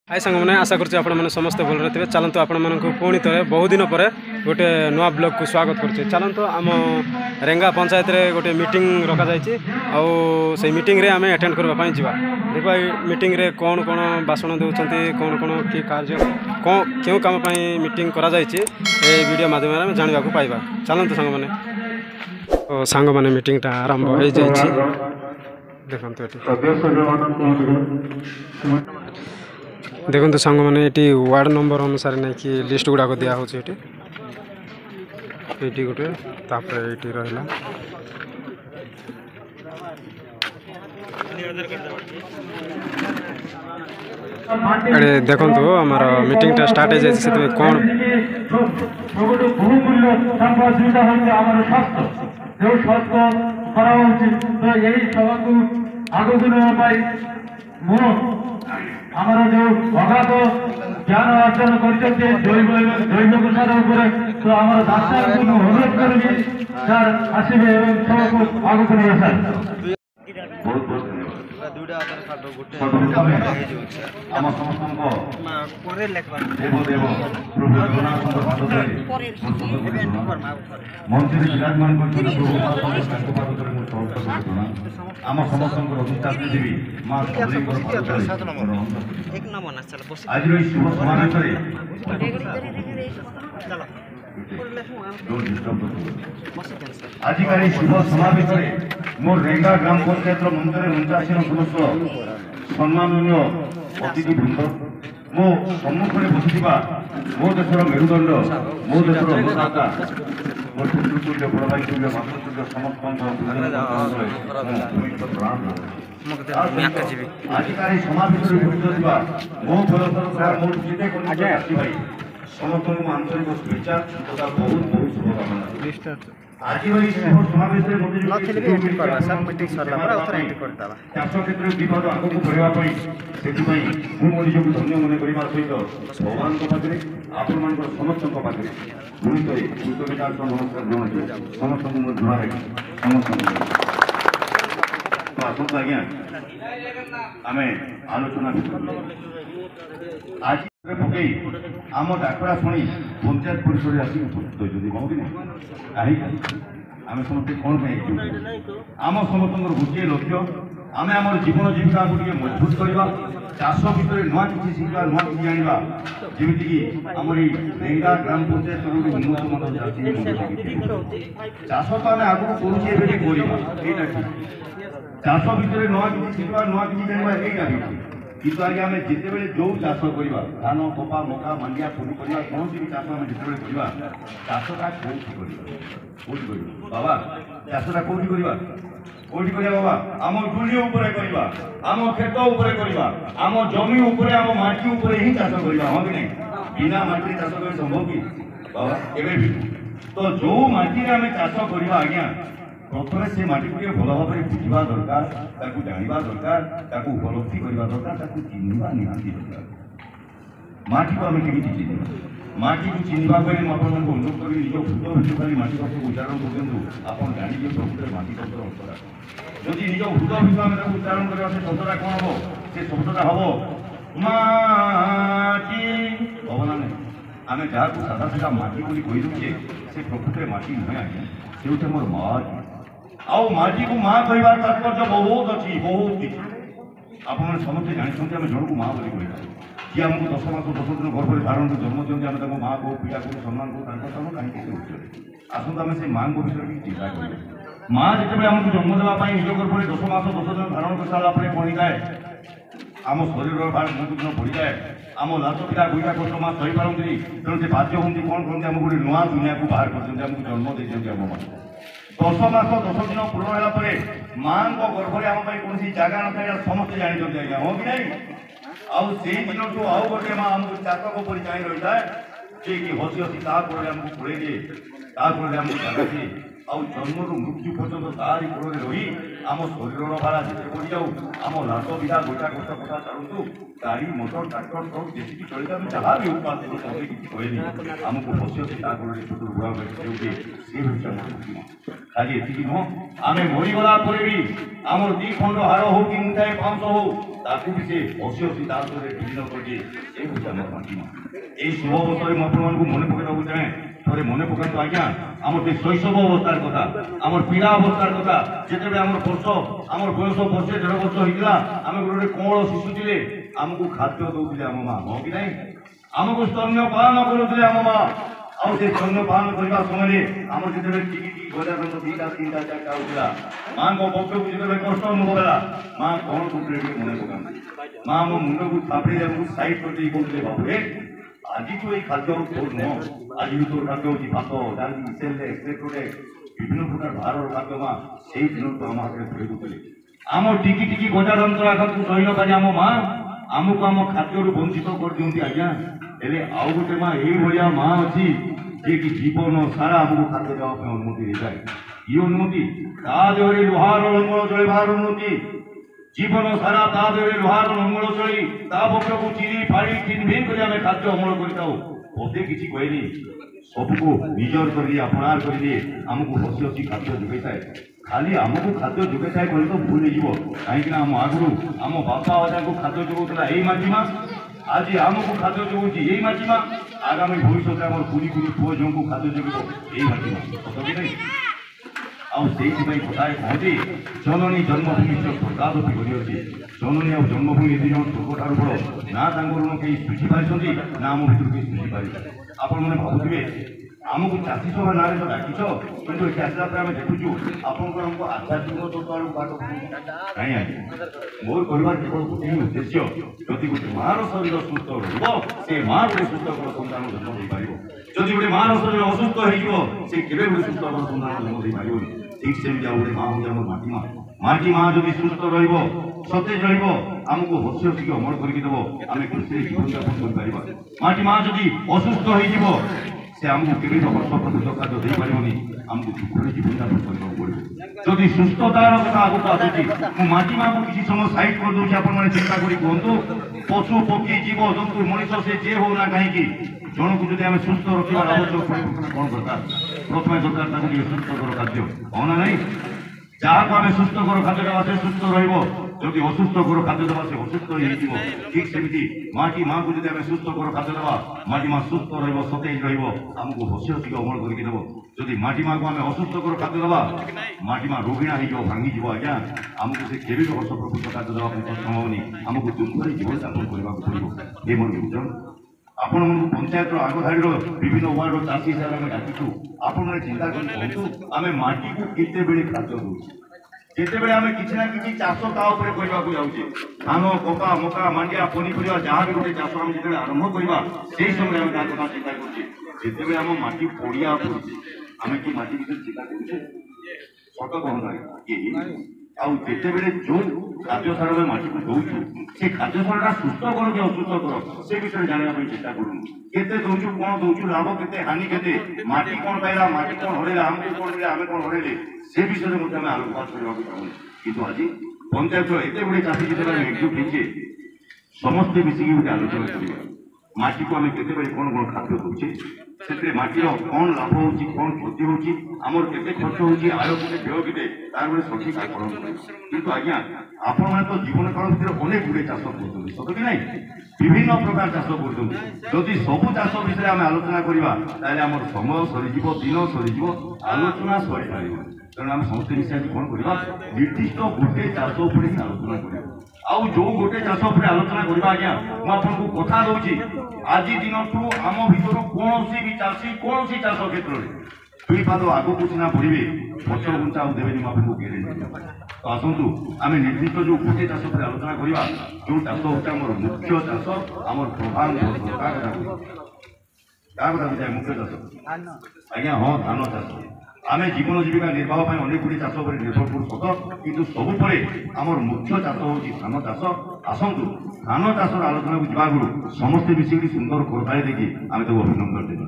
हाय सांग मैंने आशा करते आपने समस्ते भल रही चलतु आपण पुणी थे बहुत दिन पर गोटे नुआ ब्लॉग को स्वागत करते चलतु आम रेंगा पंचायत रे गोटे मीटिंग रखा से मीटिंग रे आम अटेंड करने जा देखा मीटिंग रे कौन कौन भाषण दौरान कौन कौन कि कार्य कौन क्यों कम मीटिंग करा वीडियो माध्यम जानवा पाइबा चलतु सांग मैंने तो सांग मैंने मीटिंग टा आरंभ हो देखो सांग मैंने ये वार्ड नंबर अनुसार नहीं कि लिस्ट गुड़ाक दिहूँ ये गोटे तापर ये रहा देखो आमर मीटिंग टा स्टार्ट हो जाए कौन आमर जो अगाध ज्ञान अर्जन कर जैव प्रसार तो आम डाक्तर को अनुरोध करी सर आसबे सबको आगक नहीं सर मंत्री विराजमान आम समस्त अधिष्ठात्री देवी माँ आज शुभ समावेश आजिकार शुभ समावेश मोर रेंगा ग्राम पंचायत मंदिर मंचासीन सदस्य सम्माननीय अतिथि वृंद मो सम्मुखें बसुवा मो देशर मेरुदंड मो देशर अन्नदाता मोर पितृतुल्य बड़भाईतुल्य मातृतुल्य समस्त आजिकार समावेश मो फल मोर जिते भाई समस्त आंतरिक शुभेच्छा तथा बहुत बहुत शुभकामना आज समावेश चाष क्षेत्र विपद आगे बढ़ाई से मो निजी धन्य मन करने सहित भगवान पाखे आपण मान समस्त पाखे पुणी कृतज्ञता नमस्कार ग्रहण समस्त जुआर समस्त आसत आज्ञा आम आलोचना आज पकई आम डाकरा शुणी पंचायत परिसर आसिक उपस्थित होती कौन कि कहीं आम समस्त कौन आम समस्त गोटे लक्ष्य आम आम जीवन जीविका को मजबूत करवा चाष भितर नुआ कि शिखा नुआ कि जाना जमीक आम रेंगा ग्राम पंचायत उन्नत मान चाष तो आम आगे करुचे चाष भितर नुआ कि शिखा नुआ कि जाना यहाँ किंतु आज आम जिते जो चाष करवा धान कपा मका मांडिया पनीपरिया कौन भी चाष आम जिते करवा चाषटा कौटी कर बाबा चाषटा कौटी करवा कौटी कर बाबा आम डुली करवा आम खेत करवा आम जमी आम माटी ही चाष करवा हाँ कि नहीं बिना माटी चाष कर संभव कि बाबा एवं भी तो जो माटी आम चाष करवा आज्ञा प्रथम से माटी को भल भाव में बुझा दरकार जानवा दरकार उपलब्धि करवा दरकार चिन्हवा निहाती दरकार माटी को आम केमी चिन्ह माटी को चिन्हवा आपको अनुरोध कर निज भूत भितर माटी पास उच्चारण करूँ आप जानते प्रकृत माटी शब्द अर्थटा जदि निज भूत भितर आम उच्चारण करवा से शब्दटा कौन हम से शब्दटा हम माटी हम ना आम जहाँ को सादा सादा माटी बोली कहीदे से प्रकृत माटी नुहे आज्ञा से मोर माटी आउ माटी को माँ कह तात्पर्य बहुत अच्छी बहुत किसी आप समस्ते जानते आम जन को माँ बोली कह किए आमको 10 मास 10 दिन गर्भ धारण जन्म दिखते आम माँ को पीड़ा को सम्मान को कहीं उच्च आसतु आम से माँ विषय भी चिंता कर माँ जिते आमको जन्म देवाई निज गर्भ 10 मास 10 दिन धारण कर सारापर बढ़ी जाए आम शरीर दिन बढ़ी जाए आम लाश पिला गुईटा कष्ट माँ सही पारती तेणु से बाध्य होती कौन करते आम गोटे नुआ दुनिया को बाहर करते जन्म देते आम माँ 10 मास 10 दिन पूर्ण होगापर माँ गर्भर आम कौन जगह न था समस्त जानते आज्ञा हाँ कि नहीं आउ से दिन ठूँ आउ गोटे माँ आमको चाकक पर चाह रही है कि हसी हसी तापर आमको खुले दिए तापर आमको जगह दिए ଆଉ ଜନ୍ମରୁ ମୃତ୍ୟୁ ପର୍ଯ୍ୟନ୍ତ ତାରି କୋଳରେ ରହି ଆମ ଶରୀରର ଭାରା ଯେତେ ବଢ଼ିଯାଉ ଆମ ଲାଶ ବିଧା ଗୋଟା ଗୋଟା କଥା ଚାଲୁଛୁ ଗାଡ଼ି ମଟର ଟ୍ରାକ୍ଟର ସବୁ ଯେତିକି ଚଳିତ ଆମେ ଯାହା ବି ଉତ୍ପାଦନ କଲେ କିଛି କହିନି ଆମକୁ ବସିଅଛି ତା କୋଳରେ ଛୋଟ ବୁଢ଼ା ହେଉଛି ସେ ହେଉଛି ଆମର ବୁଦ୍ଧିମ। ଖାଲି ଏତିକି ନୁହଁ ଆମେ ମରିଗଲା ପରେ ବି ଆମର ଦି ଖଣ୍ଡ ହାର ହଉ କି ମୁଠାଏ ପାଉଁଶ ହଉ ତାକୁ ବି ସେ ବସିଅଛି ତା ଉପରେ ବିଲୀନ କରିଦିଏ ସେ ହେଉଛି ଆମର ମାଟିମା। ଏଇ ଶୁଭ ଅବସରରେ ମୁଁ ଆପଣମାନଙ୍କୁ ମନେ ପକାଇବାକୁ ଚାହେଁ ଥରେ ମନେ ପକାନ୍ତୁ ଆଜ୍ଞା ଆମର ସେ ଶୈଶବ ଅବସ୍ଥାର କଥା ଆମର ପିଲା ଅବସ୍ଥାର କଥା ଯେତେବେଳେ ଆମର ବୟସ ବର୍ଷେ 1.5 ବର୍ଷ ହେଇଥିଲା ଆମେ ଗୋଟେ କଅଁଳ ଶିଶୁ ଥିଲେ ଆମକୁ ଖାଦ୍ୟ ଦଉଥିଲେ ଆମ ମା ହଁ କି ନାହିଁ ଆମକୁ ସ୍ତନ୍ୟ ପାଳନ କରୁଥିଲେ ଆମ ମା ଆଉ ସେ ସ୍ତନ୍ୟ ପାଳନ କରିବା ସମୟରେ ଆମର ଯେତେବେଳେ ଟିକି ଟିକି ଗଜାଗତ 2ଟା 3ଟା 4ଟା ହଉଥିଲା ମାଙ୍କ ପକ୍ଷକୁ ଯେତେବେଳେ କଷ୍ଟ ଅନୁଭବ ହେଲା ମା କଣ କରୁଥିଲେ ଟିକେ ମନେ ପକାନ୍ତି ମା ଆମ ମୁଣ୍ଡକୁ ଥାପଡ଼ି ଆମକୁ ସାଇଡ୍ କରିଦେଇ କହୁଥିଲେ ବାବୁରେ ଆଜି ତୁ ଏଇ ଖାଦ୍ୟ ତୋର ନୁହଁ ଆଜି ବି ତୋର ଖାଦ୍ୟ ହେଉଛି ଭାତ ଡାଲି ବିଭିନ୍ନ ପ୍ରକାର ବାହାରର ଖାଦ୍ୟ ମା ସେଇ ଦିନକୁ ଆମ ହାତରେ ଧରି ଦଉଥିଲେ ଆମ ଟିକି ଟିକି ଗଜା ଯନ୍ତ୍ର ଆଘାତକୁ ସହି ନ ପାରି ଆମ ମା ଆମକୁ ଆମ ଖାଦ୍ୟରୁ ବଞ୍ଚିତ କରିଦିଅନ୍ତି ଆଜ୍ଞା ହେଲେ ଆଉ ଗୋଟେ ମା ଏଇଭଳିଆ ମା ଅଛି ଯିଏକି ଜୀବନ ସାରା ଆମକୁ ଖାଦ୍ୟ ଦେବା ପାଇଁ ଅନୁମତି ଦେଇଥାଏ କି ଅନୁମତି ତା ଦେହରେ ଲୁହାର ଲଙ୍ଗଳ ଚଳିବାର ଅନୁମତି ଜୀବନ ସାରା ତା ଦେହରେ ଲୁହାର ଲଙ୍ଗଳ ଚଳି ତା ପକ୍ଷକୁ ଚିରି ଫାଡ଼ି ଖିନ୍ ଭିନ୍ କରି ଆମେ ଖାଦ୍ୟ ଅମଳ କରିଥାଉ ବୋଧେ କିଛି କହିନି ସବୁକୁ ନିଜର କରିଦିଏ ଆପଣାର କରିଦିଏ ଆମକୁ ହସି ହସି ଖାଦ୍ୟ ଯୋଗାଇଥାଏ ଖାଲି ଆମକୁ ଖାଦ୍ୟ ଯୋଗାଇଥାଏ କହିଲେ ତ ଭୁଲ ହେଇଯିବ କାହିଁକିନା ଆମ ଆଗରୁ ଆମ ବାପା ଅଜାଙ୍କୁ ଖାଦ୍ୟ ଯୋଗାଉଥିଲା ଏଇ ମାଟିମା ଆଜି ଆମକୁ ଖାଦ୍ୟ ଯୋଗାଉଛି ଏଇ ମାଟିମା ଆଗାମୀ ଭବିଷ୍ୟତରେ ଆମର କୁନି କୁନି ପୁଅ ଝିଅଙ୍କୁ ଖାଦ୍ୟ ଯୋଗାଇବ ଏଇ ମାଟିମା ସତ କି ନାହିଁ ଆଉ ସେଇଥିପାଇଁ କଥାଏ କହନ୍ତି ଜନନୀ ଜନ୍ମଭୂମି ସ୍ୱର୍ଗାଦପି କରିଅଛି ଜନନୀ ଆଉ ଜନ୍ମଭୂମି ଏ ଜଣ ସ୍ୱର୍ଗଠାରୁ ବଡ଼ ନା ତାଙ୍କ ଋଣ କେହି ଶୁଝି ପାରିଛନ୍ତି ନା ଆମ ଭିତରୁ କେହି ଶୁଝି ପାରିଛନ୍ତି ଆପଣମାନେ ଭାବୁଥିବେ ଆମକୁ ଚାଷୀ ସଭା ନାଁରେ ତ ଡାକିଛ କିନ୍ତୁ ଏଠି ଆସିଲା ପରେ ଆମେ ଦେଖୁଛୁ ଆପଣଙ୍କର ଆମକୁ ଆଧ୍ୟାତ୍ମିକ ତତ୍ତ୍ୱ ବାଟ କାହିଁ ଆଜ୍ଞା ମୋର କହିବାର କେବଳ ଗୋଟିଏ ଉଦ୍ଦେଶ୍ୟ ଯଦି ଗୋଟେ ମାର ଶରୀର ସୁସ୍ଥ ରହିବ ସେ ମା ଗୋଟେ ସୁସ୍ଥକର ସନ୍ତାନ ଜନ୍ମ ଦେଇପାରିବ ଯଦି ଗୋଟେ ମାର ଶରୀର ଅସୁସ୍ଥ ହେଇଯିବ ସେ କେବେ ଗୋଟେ ସୁସ୍ଥକର ସନ୍ତାନ ଜନ୍ମ ଦେଇପାରିବନି ଠିକ୍ ସେମିତି ଆଉ ଗୋଟେ ମା ହେଉଛି ଆମର ମାଟି ମା ଯଦି ସୁସ୍ଥ ରହିବ ସତେଜ ରହିବ ଆମକୁ ହସି ହସିକି ଅମଳ କରିକି ଦେବ ଆମେ ଖୁସିରେ ଜୀବନଯାପନ କରିପାରିବା ମାଟି ମା ଯଦି ଅସୁସ୍ଥ ହେଇଯିବ ସେ ଆମକୁ କେବେ ବର୍ଷ ପର୍ଯ୍ୟନ୍ତ ଖାଦ୍ୟ ଦେଇପାରିବନି ଆମକୁ ଦୁଃଖରେ ଜୀବନଯାପନ କରିବାକୁ ପଡ଼ିବ ଯଦି ସୁସ୍ଥତାର କଥା ଆଗକୁ ଆସୁଛି ମୁଁ ମାଟି ମାକୁ କିଛି ସମୟ ସାଇଡ୍ କରିଦେଉଛି ଆପଣମାନେ ଚିନ୍ତା କରି କୁହନ୍ତୁ ପଶୁ ପକ୍ଷୀ ଜୀବ ଜନ୍ତୁ ମଣିଷ ସେ ଯିଏ ହଉ ନା କାହିଁକି ଜଣକୁ ଯଦି ଆମେ ସୁସ୍ଥ ରଖିବାର ଆବଶ୍ୟକ ପଡ଼ିବ କ'ଣ ଦରକାର ପ୍ରଥମେ ଦରକାର ତାକୁ ଟିକେ ସୁସ୍ଥକର ଖାଦ୍ୟ ହଁ ନା ନାହିଁ ଯାହାକୁ ଆମେ ସୁସ୍ଥକର ଖାଦ୍ୟ ଦେବା ସେ ସୁସ୍ଥ ରହିବ ଯଦି ଅସୁସ୍ଥକର ଖାଦ୍ୟ ଦେବା ସେ ଅସୁସ୍ଥ ହେଇଯିବ ଠିକ୍ ସେମିତି ମାଟି ମାକୁ ଯଦି ଆମେ ସୁସ୍ଥକର ଖାଦ୍ୟ ଦେବା ମାଟି ମା ସୁସ୍ଥ ରହିବ ସତେଜ ରହିବ ଆମକୁ ହସି ହସିକି ଅମଳ କରିକି ଦେବ ଯଦି ମାଟି ମାକୁ ଆମେ ଅସୁସ୍ଥକର ଖାଦ୍ୟ ଦେବା ମାଟି ମା ରୋଗିଣା ହେଇଯିବ ଭାଙ୍ଗିଯିବ ଆଜ୍ଞା ଆମକୁ ସେ କେବେ ବି ବର୍ଷ ପ୍ରକୃତ ଖାଦ୍ୟ ଦେବା ପାଇଁ ସକ୍ଷମ ହେବନି ଆମକୁ ଦୁଃଖରେ ଜୀବନଯାପନ କରିବାକୁ ପଡ଼ିବ ଏ ମୋର ବୁଝୁଛନ୍ ଆପଣମାନଙ୍କୁ ପଞ୍ଚାୟତର ଆଗ ଧାଡ଼ିର ବିଭିନ୍ନ ୱାର୍ଡର ଚାଷୀ ହିସାବରେ ଆମେ ଡାକିଛୁ ଆପଣମାନେ ଚିନ୍ତା କରି କୁହନ୍ତୁ ଆମେ ମାଟିକୁ କେତେବେଳେ ଖାଦ୍ୟ ଦେଉଛୁ ଯେତେବେଳେ ଆମେ କିଛି ନା କିଛି ଚାଷ ତା ଉପରେ କରିବାକୁ ଯାଉଛେ ଧାନ କପା ମକା ମାଣ୍ଡିଆ ପନିପରିବା ଯାହା ବି ଗୋଟେ ଚାଷ ଆମେ ଯେତେବେଳେ ଆରମ୍ଭ କରିବା ସେଇ ସମୟରେ ଆମେ ତା କଥା ଚିନ୍ତା କରୁଛେ ଯେତେବେଳେ ଆମ ମାଟି ପଡ଼ିଆ ପଡ଼ୁଛି ଆମେ କି ମାଟି ଭିତରେ ଚିନ୍ତା କରୁଛେ ସତ କହନ୍ତି ଆଉ ଯେତେବେଳେ ଯୋଉ ଖାଦ୍ୟ ସାର ଆମେ ମାଟିକୁ ଦଉଛୁ ସେ ଖାଦ୍ୟ ସାରଟା ସୁସ୍ଥ କର କି ଅସୁସ୍ଥ କର ସେ ବିଷୟରେ ଜାଣିବା ପାଇଁ ଚେଷ୍ଟା କରୁନୁ କେତେ ଦଉଛୁ କ'ଣ ଦଉଛୁ ଲାଭ କେତେ ହାନି କେତେ ମାଟି କ'ଣ ପାଇଲା ମାଟି କ'ଣ ହରେଇଲା ଆମକୁ କ'ଣ ମିଳିଲା ଆମେ କ'ଣ ହରେଇଲେ ସେ ବିଷୟରେ ମଧ୍ୟ ଆମେ ଆଲୋକପାତ କରିବାକୁ ଚାହୁଁଛୁ କିନ୍ତୁ ଆଜି ପଞ୍ଚାୟତର ଏତେ ଗୁଡ଼ିଏ ଚାଷୀ ଯେତେବେଳେ ଆମେ ଏକଜୁଟ ହେଇଛେ ସମସ୍ତେ ମିଶିକି ଗୋଟେ ଆଲୋଚନା କରିବା ମାଟିକୁ ଆମେ କେତେବେଳେ କ'ଣ କ'ଣ ଖାଦ୍ୟ ଦଉଛେ ସେଥିରେ ମାଟିର କ'ଣ ଲାଭ ହେଉଛି କ'ଣ କ୍ଷତି ହେଉଛି ଆମର କେତେ ଖର୍ଚ୍ଚ ହେଉଛି ଆୟ କେତେ ବ୍ୟୟ କେତେ ତାର ଗୋଟେ ସଠିକ୍ ଆକଳନ କିନ୍ତୁ ଆଜ୍ଞା ଆପଣମାନେ ତ ଜୀବନ କାଳ ଭିତରେ ଅନେକ ଗୁଡ଼ିଏ ଚାଷ କରୁଛନ୍ତି ସତ କି ନାହିଁ ବିଭିନ୍ନ ପ୍ରକାର ଚାଷ କରୁଛନ୍ତି ଯଦି ସବୁ ଚାଷ ବିଷୟରେ ଆମେ ଆଲୋଚନା କରିବା ତାହେଲେ ଆମର ସମୟ ସରିଯିବ ଦିନ ସରିଯିବ ଆଲୋଚନା ସରିପାରିବ ତେଣୁ ଆମେ ସମସ୍ତେ ମିଶି ଆଜି କ'ଣ କରିବା ନିର୍ଦ୍ଦିଷ୍ଟ ଗୋଟେ ଚାଷ ଉପରେ ହିଁ ଆଲୋଚନା କରିବା ଆଉ ଯୋଉ ଗୋଟେ ଚାଷ ଉପରେ ଆଲୋଚନା କରିବା ଆଜ୍ଞା ମୁଁ ଆପଣଙ୍କୁ କଥା ଦଉଛି ଆଜି ଦିନଠୁ ଆମ ଭିତରୁ କୌଣସି ବି ଚାଷୀ କୌଣସି ଚାଷ କ୍ଷେତ୍ରରେ ଦୁଇ ପାଦ ଆଗକୁ ସିନା ବଢ଼ିବେ ପଛ ଘୁଞ୍ଚା ଆଉ ଦେବେନି ମୁଁ ଆପଣଙ୍କୁ ଗ୍ୟାରେଣ୍ଟି ତ ଆସନ୍ତୁ ଆମେ ନିର୍ଦ୍ଦିଷ୍ଟ ଯୋଉ ଗୋଟେ ଚାଷ ଉପରେ ଆଲୋଚନା କରିବା ଯୋଉ ଚାଷ ହେଉଛି ଆମର ମୁଖ୍ୟ ଚାଷ ଆମର ପ୍ରଧାନ କାହା କଥା ବୁଝାଏ ମୁଖ୍ୟ ଚାଷ ଆଜ୍ଞା ହଁ ଧାନ ଚାଷ ଆମେ ଜୀବନ ଜୀବିକା ନିର୍ବାହ ପାଇଁ ଅନେକ ଗୁଡ଼ିଏ ଚାଷ ଉପରେ ନିର୍ଭର କରୁ ସତ କିନ୍ତୁ ସବୁ ପରେ ଆମର ମୁଖ୍ୟ ଚାଷ ହେଉଛି ଧାନ ଚାଷ ଆସନ୍ତୁ ଧାନ ଚାଷର ଆଲୋଚନାକୁ ଯିବା ଆଗରୁ ସମସ୍ତେ ମିଶିକି ସୁନ୍ଦର ଖୋର୍ଦ୍ଧାରେ ଦେଇକି ଆମେ ତାକୁ ଅଭିନନ୍ଦନ ଦେବା